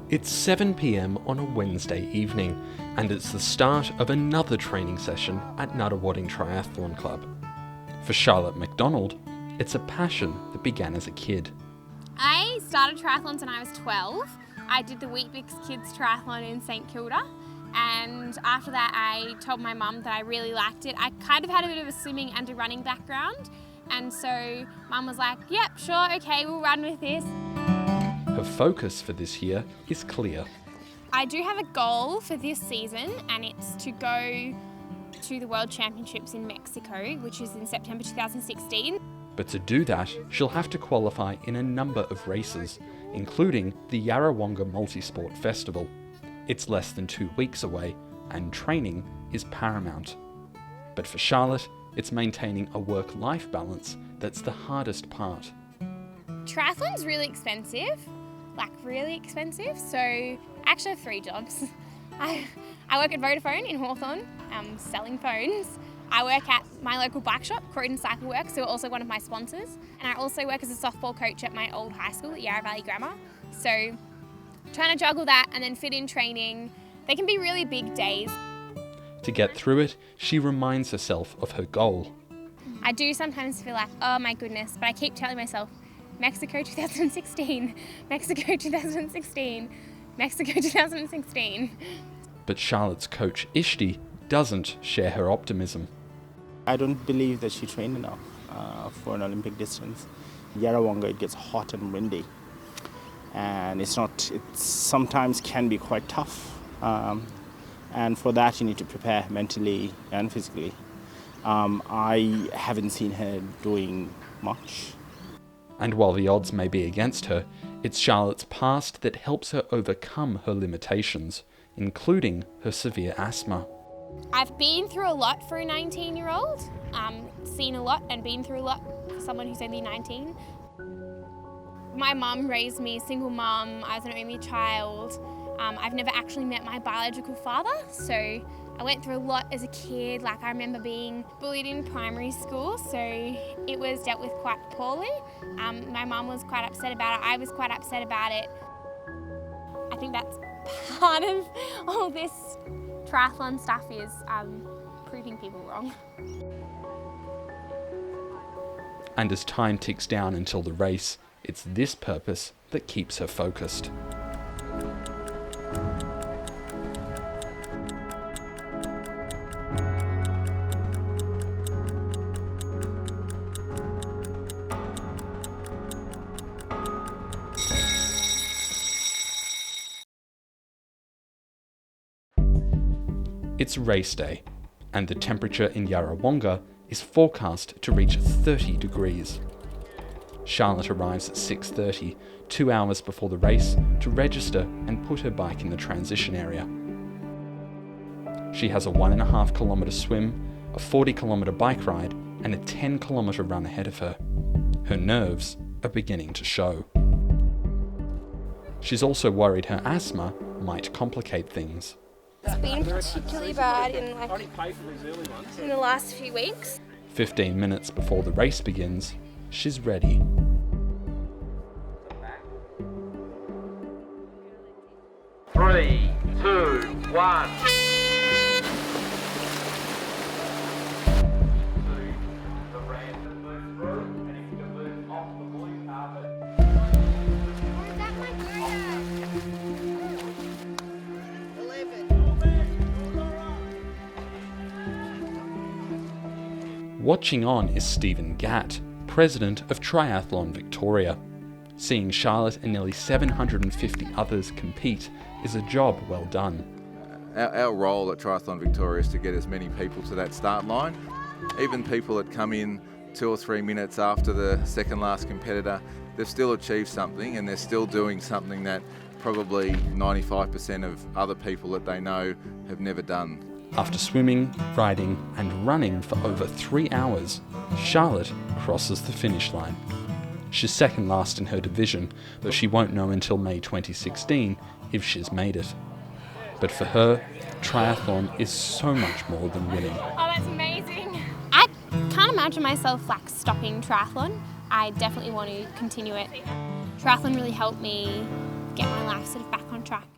It's 7 p.m. on a Wednesday evening, and it's the start of another training session at Yarrawonga Triathlon Club. For Charlotte McDonald, it's a passion that began as a kid. I started triathlons when I was 12. I did the Weet-Bix Kids Triathlon in St Kilda, and after that I told my mum that I really liked it. I kind of had a bit of a swimming and a running background, and so mum was like, yep, sure, okay, we'll run with this. Her focus for this year is clear. I do have a goal for this season, and it's to go to the World Championships in Mexico, which is in September 2016. But to do that, she'll have to qualify in a number of races, including the Yarrawonga MultiSport Festival. It's less than 2 weeks away, and training is paramount. But for Charlotte, it's maintaining a work-life balance that's the hardest part. Triathlon's really expensive. Really expensive. So I actually have 3 jobs. I work at Vodafone in Hawthorn, selling phones. I work at my local bike shop, Croydon Cycle Works, who are also one of my sponsors. And I also work as a softball coach at my old high school at Yarra Valley Grammar. So trying to juggle that and then fit in training, they can be really big days. To get through it, she reminds herself of her goal. I do sometimes feel like, oh my goodness, but I keep telling myself, Mexico 2016, Mexico 2016, Mexico 2016. But Charlotte's coach Ishti doesn't share her optimism. I don't believe that she trained enough for an Olympic distance. Yarrawonga, it gets hot and windy, and it sometimes can be quite tough. And for that, you need to prepare mentally and physically. I haven't seen her doing much. And while the odds may be against her, it's Charlotte's past that helps her overcome her limitations, including her severe asthma. I've been through a lot for a 19-year-old, seen a lot and been through a lot for someone who's only 19. My mum raised me, single mum, I was an only child. I've never actually met my biological father, so I went through a lot as a kid. I remember being bullied in primary school, so it was dealt with quite poorly. My mum was quite upset about it. I was quite upset about it. I think that's part of all this triathlon stuff is proving people wrong. And as time ticks down until the race, it's this purpose that keeps her focused. It's race day, and the temperature in Yarrawonga is forecast to reach 30 degrees. Charlotte arrives at 6:30, 2 hours before the race, to register and put her bike in the transition area. She has a 1.5 kilometre swim, a 40 kilometre bike ride, and a 10 kilometre run ahead of her. Her nerves are beginning to show. She's also worried her asthma might complicate things. It's been particularly bad in the last few weeks. 15 minutes before the race begins, she's ready. Three, 2, 1. Watching on is Stephen Gatt, President of Triathlon Victoria. Seeing Charlotte and nearly 750 others compete is a job well done. Our role at Triathlon Victoria is to get as many people to that start line. Even people that come in 2 or 3 minutes after the second last competitor, they've still achieved something, and they're still doing something that probably 95% of other people that they know have never done. After swimming, riding and running for over 3 hours, Charlotte crosses the finish line. She's second last in her division, though she won't know until May 2016 if she's made it. But for her, triathlon is so much more than winning. Oh, that's amazing. I can't imagine myself stopping triathlon. I definitely want to continue it. Triathlon really helped me get my life sort of back on track.